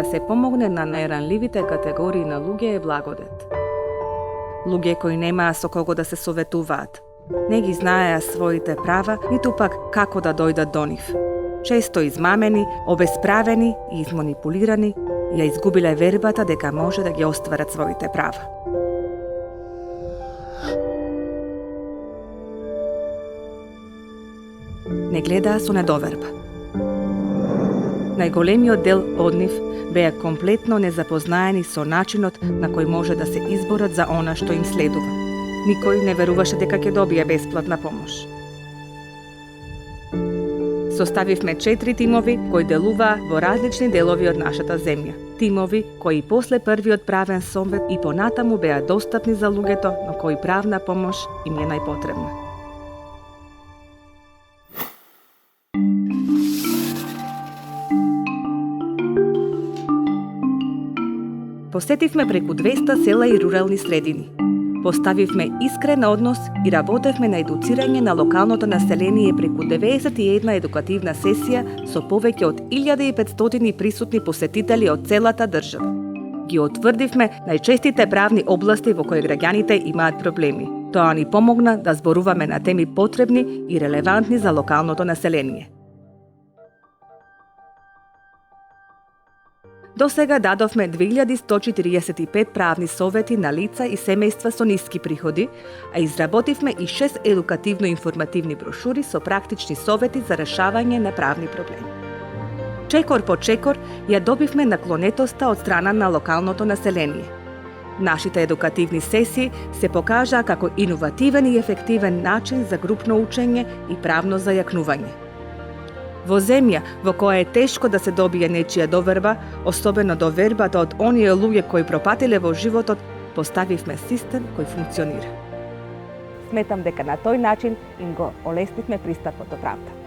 да се помогне на најранливите категории на луѓе е благодет. Луѓе кои немаа со кого да се советуваат, не ги знаеа своите права, ниту пак како да дојдат до нив. Често измамени, обесправени и изманипулирани, ја изгубиле вербата дека може да ги остварат своите права. Не гледаа со недоверба. Најголемиот дел од нив беа комплетно незапознаени со начинот на кој може да се изборат за она што им следува. Никој не веруваше дека ќе добие бесплатна помош. Составивме 4 тимови кои делуваа во различни делови од нашата земја. Тимови кои после првиот правен совет и понатаму беа достапни за луѓето на кои правна помош им е најпотребна. Посетивме преку 200 села и рурални средини. Поставивме искрен однос и работевме на едуцирање на локалното население преку 91 едукативна сесија со повеќе од 1500 присутни посетители од целата држава. Ги отврдивме најчестите правни области во кои граѓаните имаат проблеми. Тоа ни помогна да зборуваме на теми потребни и релевантни за локалното население. До сега дадовме 2145 правни совети на лица и семејства со ниски приходи, а изработивме и 6 едукативно-информативни брошури со практични совети за решавање на правни проблеми. Чекор по чекор ја добивме наклонетоста од страна на локалното население. Нашите едукативни сесии се покажаа како иновативен и ефективен начин за групно учење и правно зајакнување. Во земја во која е тешко да се добие нечија доверба, особено довербата од оние луѓе кои пропатиле во животот, поставивме систем кој функционира. Сметам дека на тој начин им го олеснивме пристапот до правда.